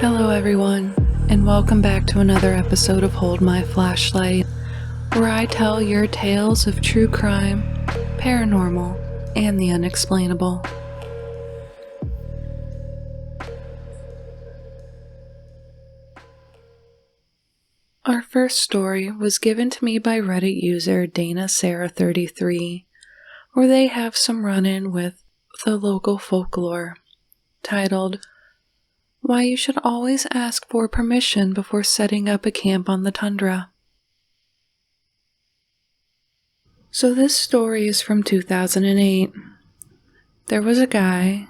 Hello everyone, and welcome back to another episode of Hold My Flashlight, where I tell your tales of true crime, paranormal, and the unexplainable. Our first story was given to me by Reddit user Dana Sarah 33, where they have some run-in with the local folklore, titled, Why You Should Always Ask for Permission Before Setting Up a Camp on the Tundra. So this story is from 2008. There was a guy,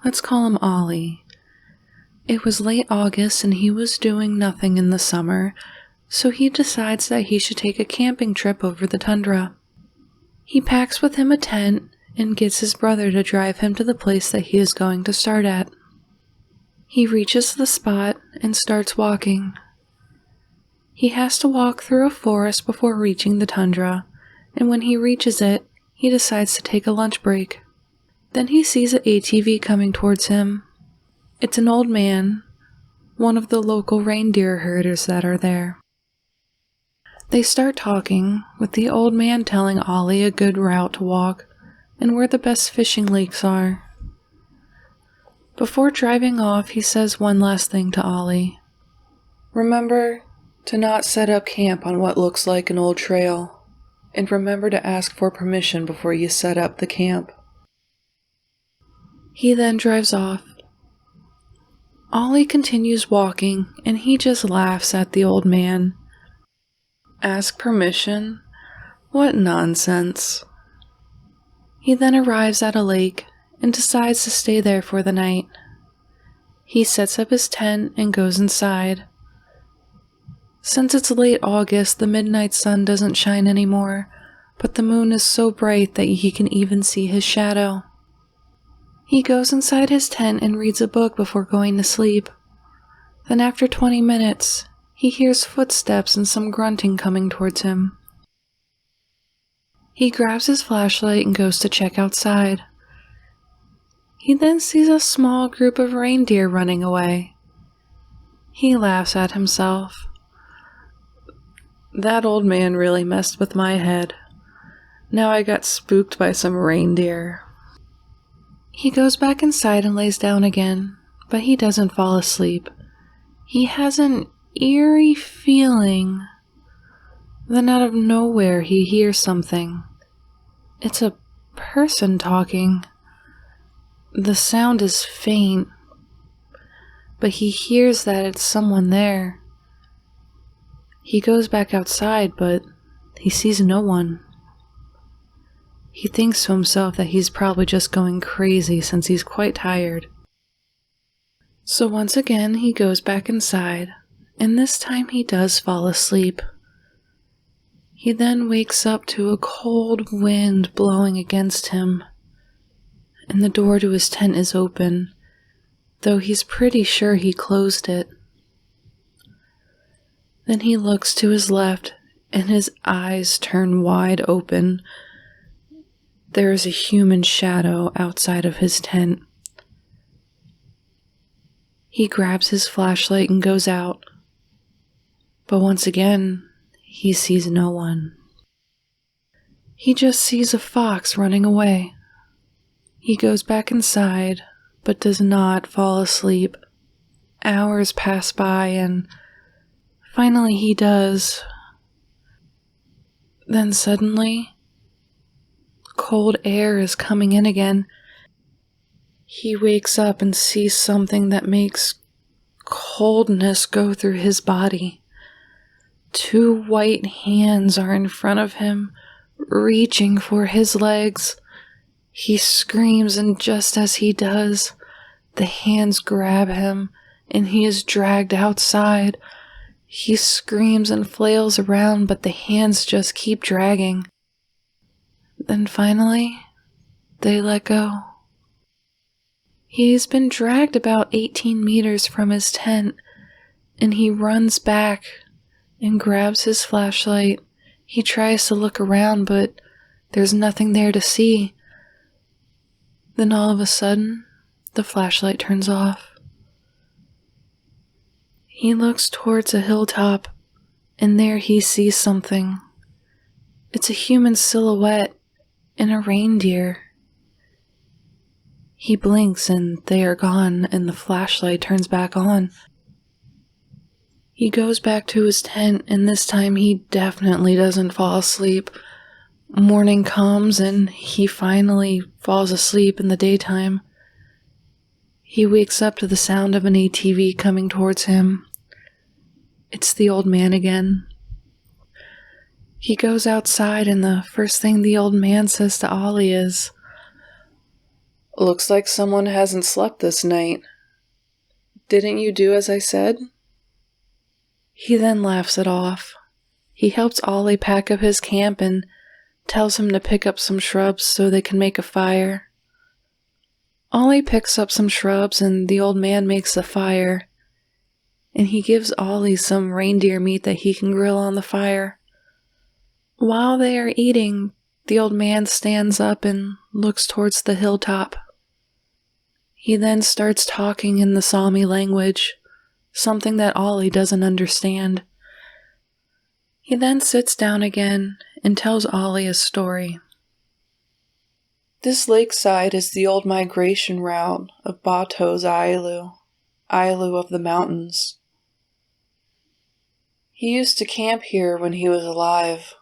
let's call him Ollie. It was late August and he was doing nothing in the summer, so he decides that he should take a camping trip over the tundra. He packs with him a tent and gets his brother to drive him to the place that he is going to start at. He reaches the spot and starts walking. He has to walk through a forest before reaching the tundra, and when he reaches it, he decides to take a lunch break. Then he sees an ATV coming towards him. It's an old man, one of the local reindeer herders that are there. They start talking, with the old man telling Ollie a good route to walk and where the best fishing lakes are. Before driving off, he says one last thing to Ollie. Remember to not set up camp on what looks like an old trail, and remember to ask for permission before you set up the camp. He then drives off. Ollie continues walking, and he just laughs at the old man. Ask permission? What nonsense. He then arrives at a lake and decides to stay there for the night. He sets up his tent and goes inside. Since it's late August, the midnight sun doesn't shine anymore, but the moon is so bright that he can even see his shadow. He goes inside his tent and reads a book before going to sleep. Then after 20 minutes, he hears footsteps and some grunting coming towards him. He grabs his flashlight and goes to check outside. He then sees a small group of reindeer running away. He laughs at himself. That old man really messed with my head. Now I got spooked by some reindeer. He goes back inside and lays down again, but he doesn't fall asleep. He has an eerie feeling. Then out of nowhere he hears something. It's a person talking. The sound is faint, but he hears that it's someone there. He goes back outside, but he sees no one. He thinks to himself that he's probably just going crazy since he's quite tired. So once again he goes back inside, and this time he does fall asleep. He then wakes up to a cold wind blowing against him, and the door to his tent is open, though he's pretty sure he closed it. Then he looks to his left, and his eyes turn wide open. There is a human shadow outside of his tent. He grabs his flashlight and goes out, but once again, he sees no one. He just sees a fox running away. He goes back inside, but does not fall asleep. Hours pass by, and finally he does. Then suddenly, cold air is coming in again. He wakes up and sees something that makes coldness go through his body. 2 white hands are in front of him, reaching for his legs. He screams, and just as he does, the hands grab him, and he is dragged outside. He screams and flails around, but the hands just keep dragging. Then finally, they let go. He's been dragged about 18 meters from his tent, and he runs back and grabs his flashlight. He tries to look around, but there's nothing there to see. Then all of a sudden, the flashlight turns off. He looks towards a hilltop, and there he sees something. It's a human silhouette and a reindeer. He blinks and they are gone, and the flashlight turns back on. He goes back to his tent, and this time he definitely doesn't fall asleep. Morning comes and he finally falls asleep in the daytime. He wakes up to the sound of an ATV coming towards him. It's the old man again. He goes outside, and the first thing the old man says to Ollie is, "Looks like someone hasn't slept this night. Didn't you do as I said?" He then laughs it off. He helps Ollie pack up his camp and tells him to pick up some shrubs so they can make a fire. Ollie picks up some shrubs and the old man makes a fire, and he gives Ollie some reindeer meat that he can grill on the fire. While they are eating, the old man stands up and looks towards the hilltop. He then starts talking in the Sami language, something that Ollie doesn't understand. He then sits down again and tells Ollie a story. This lakeside is the old migration route of Batos Ailu, Ailu of the mountains. He used to camp here when he was alive,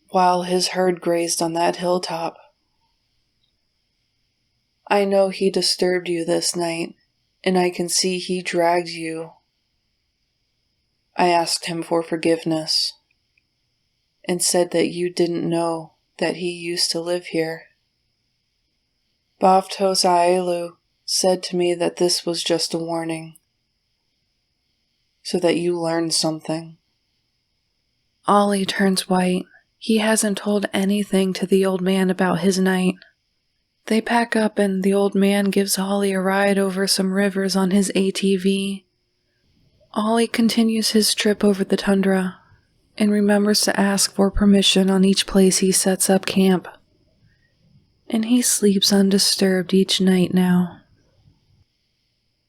while his herd grazed on that hilltop. I know he disturbed you this night, and I can see he dragged you. I asked him for forgiveness, and said that you didn't know that he used to live here. Bavtos Ailu said to me that this was just a warning, so that you learned something. Ollie turns white. He hasn't told anything to the old man about his night. They pack up and the old man gives Ollie a ride over some rivers on his ATV. Ollie continues his trip over the tundra and remembers to ask for permission on each place he sets up camp. And he sleeps undisturbed each night now.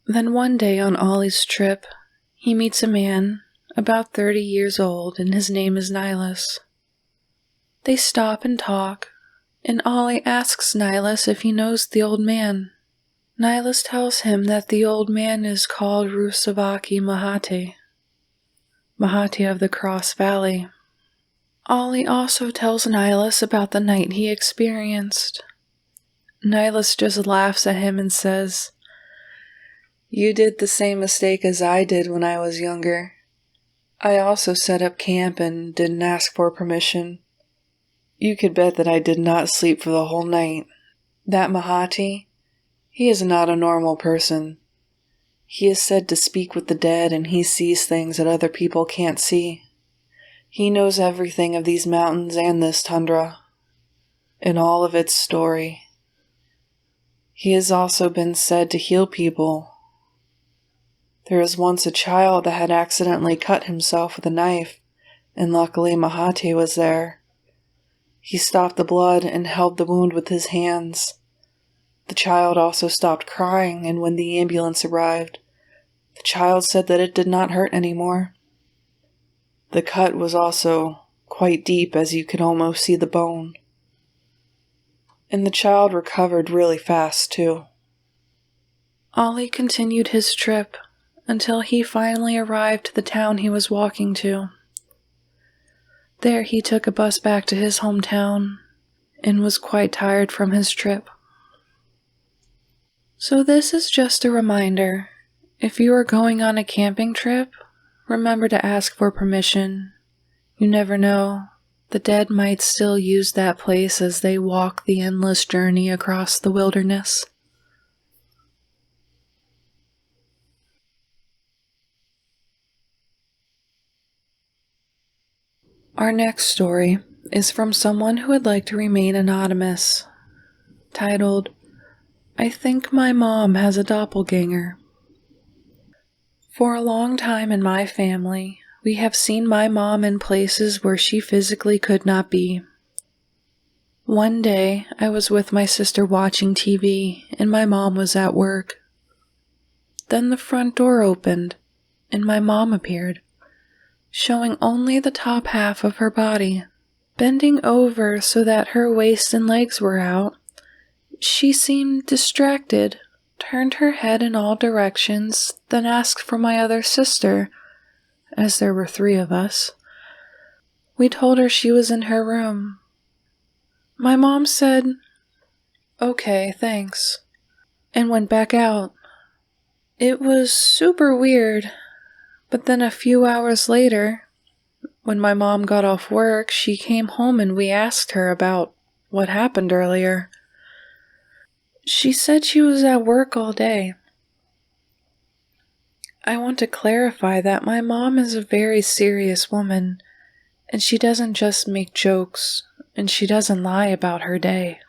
Then one day on Ollie's trip, he meets a man about 30 years old, and his name is Nihilus. They stop and talk, and Ollie asks Nihilus if he knows the old man. Nihilus tells him that the old man is called Rusavaki Mahate, Mahate of the Cross Valley. Ollie also tells Nihilus about the night he experienced. Nihilus just laughs at him and says, "You did the same mistake as I did when I was younger. I also set up camp and didn't ask for permission. You could bet that I did not sleep for the whole night. That Mahati, he is not a normal person. He is said to speak with the dead, and he sees things that other people can't see. He knows everything of these mountains and this tundra, and all of its story. He has also been said to heal people. There was once a child that had accidentally cut himself with a knife, and luckily Mahati was there. He stopped the blood and held the wound with his hands. The child also stopped crying, and when the ambulance arrived, the child said that it did not hurt anymore. The cut was also quite deep, as you could almost see the bone. And the child recovered really fast, too." Ollie continued his trip until he finally arrived to the town he was walking to. There he took a bus back to his hometown and was quite tired from his trip. So this is just a reminder. If you are going on a camping trip, remember to ask for permission. You never know. The dead might still use that place as they walk the endless journey across the wilderness. Our next story is from someone who would like to remain anonymous, titled, "I Think My Mom Has a Doppelganger." For a long time in my family, we have seen my mom in places where she physically could not be. One day, I was with my sister watching TV, and my mom was at work. Then the front door opened, and my mom appeared, showing only the top half of her body. Bending over so that her waist and legs were out, she seemed distracted, turned her head in all directions, then asked for my other sister, as there were 3 of us. We told her she was in her room. My mom said, "Okay, thanks," and went back out. It was super weird, but then a few hours later, when my mom got off work, she came home and we asked her about what happened earlier. She said she was at work all day. I want to clarify that my mom is a very serious woman, and she doesn't just make jokes, and she doesn't lie about her day.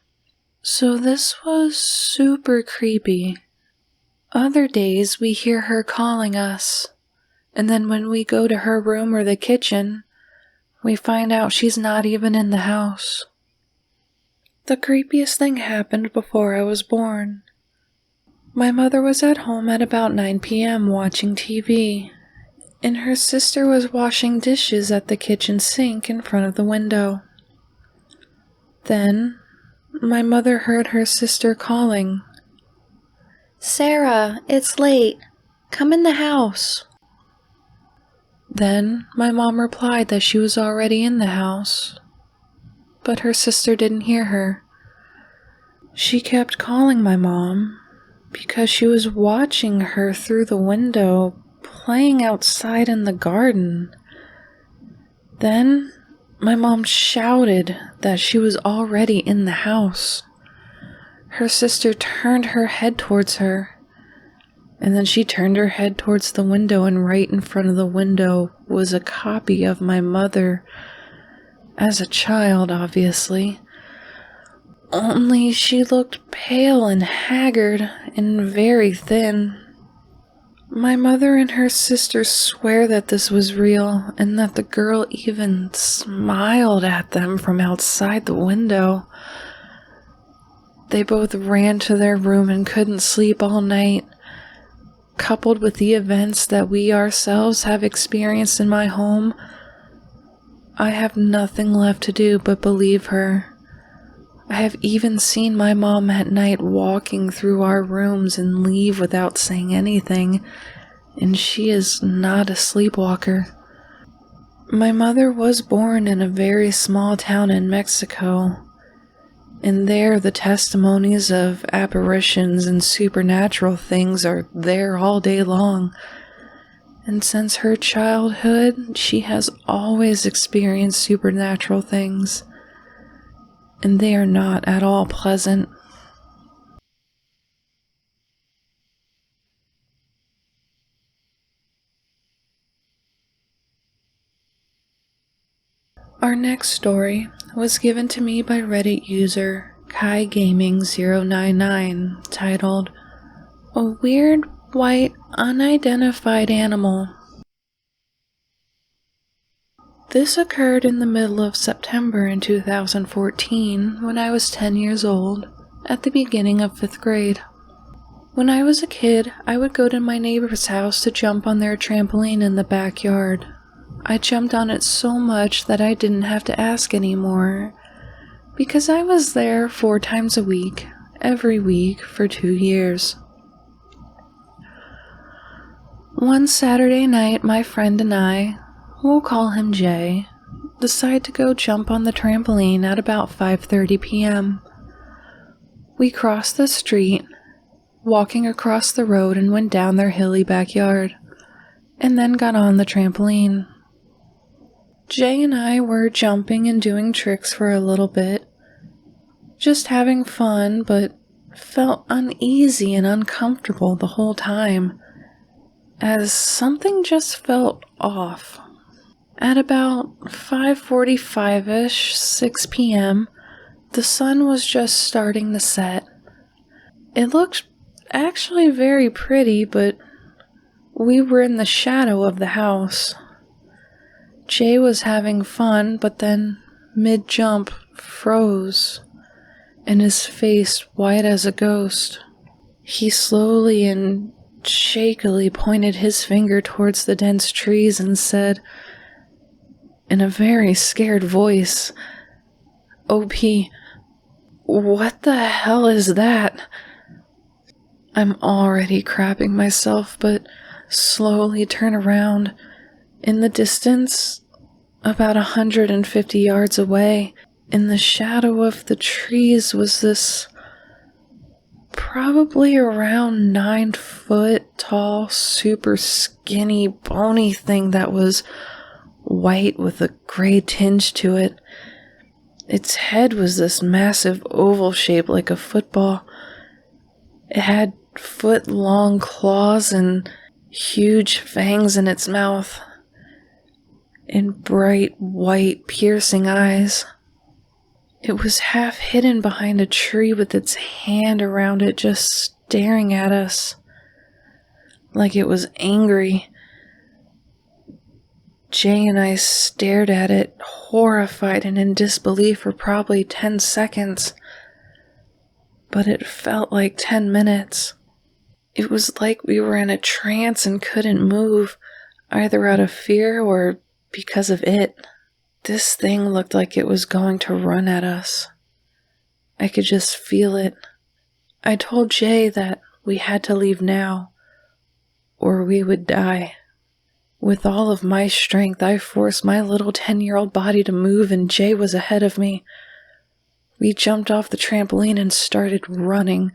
So this was super creepy. Other days we hear her calling us, and then when we go to her room or the kitchen, we find out she's not even in the house. The creepiest thing happened before I was born. My mother was at home at about 9 p.m. watching TV, and her sister was washing dishes at the kitchen sink in front of the window. Then, my mother heard her sister calling, "Sarah, it's late. Come in the house." Then, my mom replied that she was already in the house, but her sister didn't hear her. She kept calling my mom because she was watching her through the window playing outside in the garden. Then, my mom shouted that she was already in the house. Her sister turned her head towards her, and then she turned her head towards the window, and right in front of the window was a copy of my mother, as a child, obviously. Only she looked pale and haggard and very thin. My mother and her sister swear that this was real, and that the girl even smiled at them from outside the window. They both ran to their room and couldn't sleep all night. Coupled with the events that we ourselves have experienced in my home, I have nothing left to do but believe her. I have even seen my mom at night walking through our rooms and leave without saying anything, and she is not a sleepwalker. My mother was born in a very small town in Mexico, and there the testimonies of apparitions and supernatural things are there all day long. And since her childhood, she has always experienced supernatural things, and they are not at all pleasant. Our next story was given to me by Reddit user KaiGaming099, titled, "A Weird White Unidentified Animal." This occurred in the middle of September in 2014 when I was 10 years old, at the beginning of 5th grade. When I was a kid, I would go to my neighbor's house to jump on their trampoline in the backyard. I jumped on it so much that I didn't have to ask anymore, because I was there 4 times a week, every week for 2 years. One Saturday night, my friend and I, we'll call him Jay, decide to go jump on the trampoline at about 5:30 p.m. We crossed the street, walking across the road, and went down their hilly backyard, and then got on the trampoline. Jay and I were jumping and doing tricks for a little bit, just having fun, but felt uneasy and uncomfortable the whole time, as something just felt off. At about 5:45-ish, 6 p.m., the sun was just starting to set. It looked actually very pretty, but we were in the shadow of the house. Jay was having fun, but then, mid-jump, froze, and his face white as a ghost. He slowly and shakily pointed his finger towards the dense trees and said, in a very scared voice, "OP, what the hell is that?" I'm already crapping myself, but slowly turn around. In the distance, about 150 yards away, in the shadow of the trees, was this probably around 9-foot tall, super skinny, bony thing that was white with a gray tinge to it. Its head was this massive oval shape like a football. It had foot-long claws and huge fangs in its mouth, and bright white piercing eyes. It was half hidden behind a tree with its hand around it, just staring at us like it was angry. Jay and I stared at it, horrified and in disbelief, for probably 10 seconds. But it felt like 10 minutes. It was like we were in a trance and couldn't move, either out of fear or because of it. This thing looked like it was going to run at us. I could just feel it. I told Jay that we had to leave now, or we would die. With all of my strength, I forced my little 10-year-old body to move, and Jay was ahead of me. We jumped off the trampoline and started running,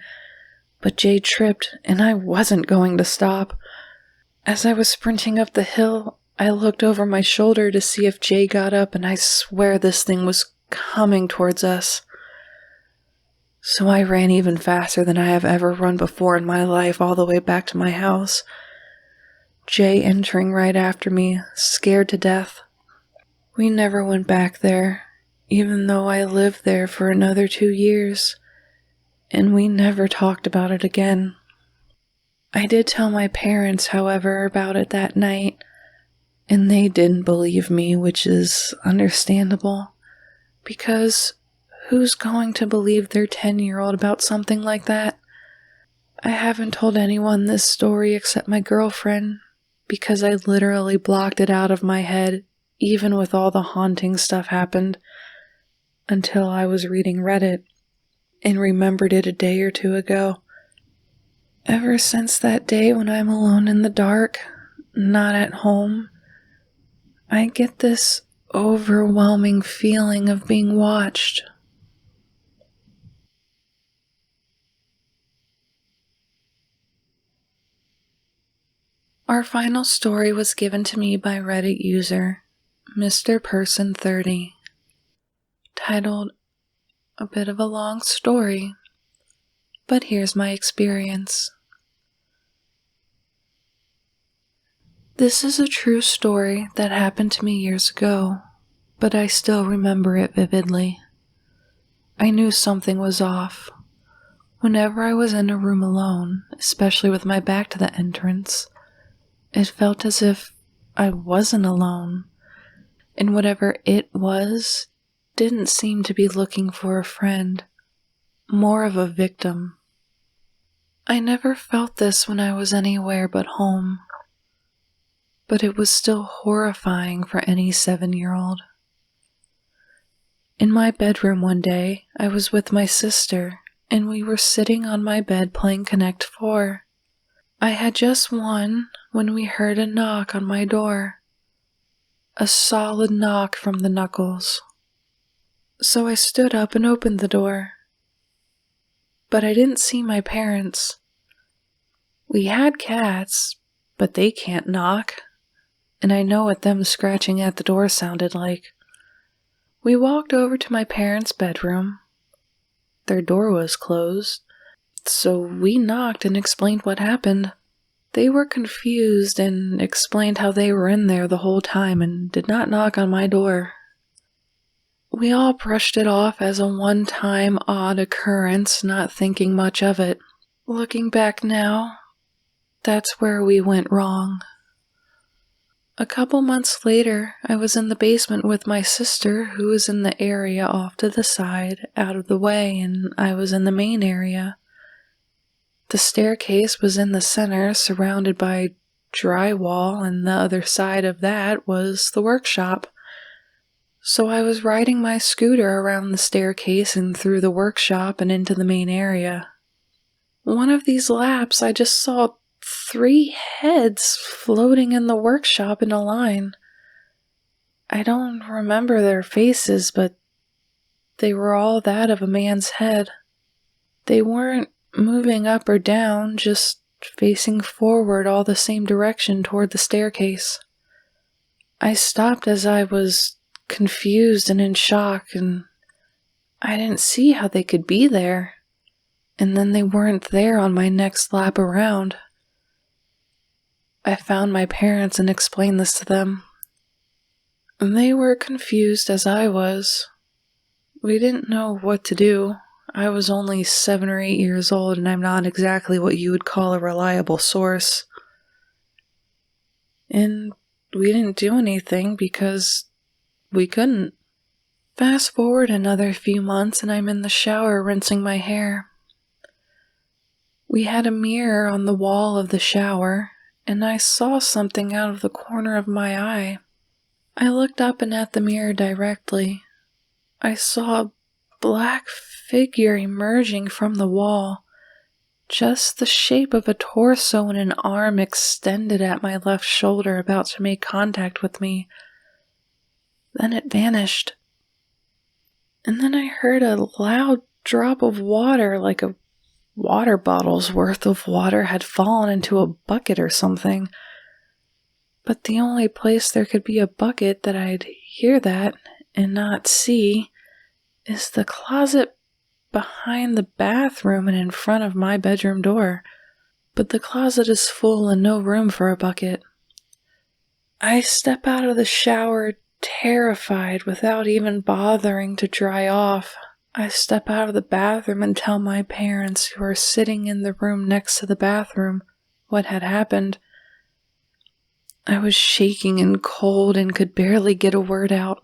but Jay tripped, and I wasn't going to stop. As I was sprinting up the hill, I looked over my shoulder to see if Jay got up, and I swear this thing was coming towards us. So I ran even faster than I have ever run before in my life, all the way back to my house. Jay entering right after me, scared to death. We never went back there, even though I lived there for another 2 years, and we never talked about it again. I did tell my parents, however, about it that night, and they didn't believe me, which is understandable, because who's going to believe their 10-year-old about something like that? I haven't told anyone this story except my girlfriend, because I literally blocked it out of my head, even with all the haunting stuff happened, until I was reading Reddit, and remembered it a day or two ago. Ever since that day when I'm alone in the dark, not at home, I get this overwhelming feeling of being watched. Our final story was given to me by Reddit user Mr. Person 30, titled "A Bit of a Long Story, but Here's My Experience." This is a true story that happened to me years ago, but I still remember it vividly. I knew something was off. Whenever I was in a room alone, especially with my back to the entrance, it felt as if I wasn't alone, and whatever it was didn't seem to be looking for a friend, more of a victim. I never felt this when I was anywhere but home, but it was still horrifying for any 7-year-old. In my bedroom one day, I was with my sister, and we were sitting on my bed playing Connect 4. I had just won when we heard a knock on my door. A solid knock from the knuckles. So I stood up and opened the door. But I didn't see my parents. We had cats, but they can't knock, and I know what them scratching at the door sounded like. We walked over to my parents' bedroom. Their door was closed, so we knocked and explained what happened. They were confused and explained how they were in there the whole time and did not knock on my door. We all brushed it off as a one-time odd occurrence, not thinking much of it. Looking back now, that's where we went wrong. A couple months later, I was in the basement with my sister, who was in the area off to the side, out of the way, and I was in the main area. The staircase was in the center, surrounded by drywall, and the other side of that was the workshop. So I was riding my scooter around the staircase and through the workshop and into the main area. One of these laps, I just saw 3 heads floating in the workshop in a line. I don't remember their faces, but they were all that of a man's head. They weren't moving up or down, just facing forward all the same direction toward the staircase. I stopped as I was confused and in shock, and I didn't see how they could be there. And then they weren't there on my next lap around. I found my parents and explained this to them. They were confused as I was. We didn't know what to do. I was only 7 or 8 years old, and I'm not exactly what you would call a reliable source. And we didn't do anything because we couldn't. Fast forward another few months, and I'm in the shower rinsing my hair. We had a mirror on the wall of the shower, and I saw something out of the corner of my eye. I looked up and at the mirror directly. I saw a black figure emerging from the wall, just the shape of a torso and an arm extended at my left shoulder, about to make contact with me. Then it vanished. And then I heard a loud drop of water, like a water bottle's worth of water had fallen into a bucket or something. But the only place there could be a bucket that I'd hear that and not see is the closet behind the bathroom and in front of my bedroom door. But the closet is full and no room for a bucket. I step out of the shower terrified without even bothering to dry off. I step out of the bathroom and tell my parents, who are sitting in the room next to the bathroom, what had happened. I was shaking and cold and could barely get a word out.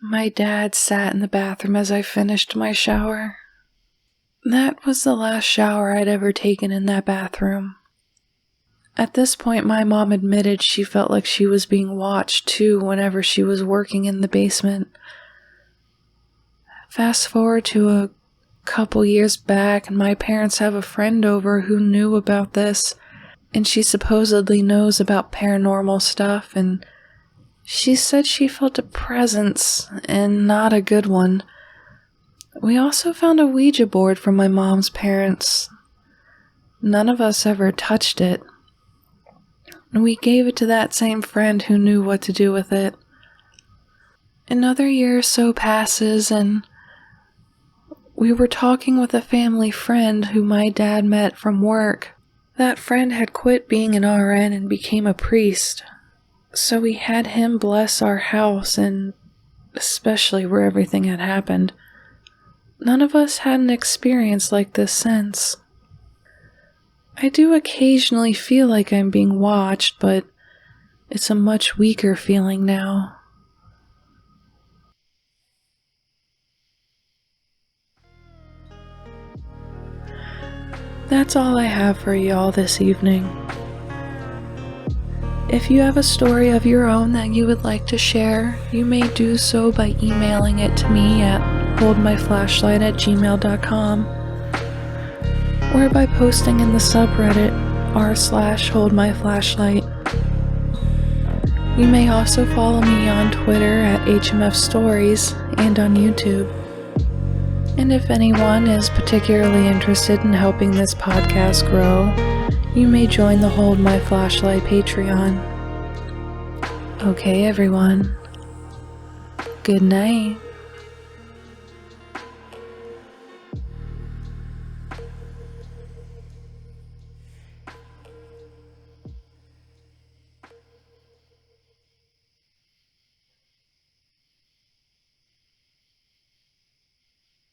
My dad sat in the bathroom as I finished my shower. That was the last shower I'd ever taken in that bathroom. At this point, my mom admitted she felt like she was being watched too whenever she was working in the basement. Fast forward to a couple years back, and my parents have a friend over who knew about this, and she supposedly knows about paranormal stuff, and she said she felt a presence, and not a good one. We also found a Ouija board from my mom's parents. None of us ever touched it. We gave it to that same friend who knew what to do with it. Another year or so passes, and we were talking with a family friend who my dad met from work. That friend had quit being an RN and became a priest. So we had him bless our house, and especially where everything had happened. None of us had an experience like this since. I do occasionally feel like I'm being watched, but it's a much weaker feeling now. That's all I have for y'all this evening. If you have a story of your own that you would like to share, you may do so by emailing it to me at holdmyflashlight@gmail.com or by posting in the subreddit r/holdmyflashlight. You may also follow me on Twitter at HMFstories and on YouTube. And if anyone is particularly interested in helping this podcast grow, you may join the Hold My Flashlight Patreon. Okay, everyone. Good night.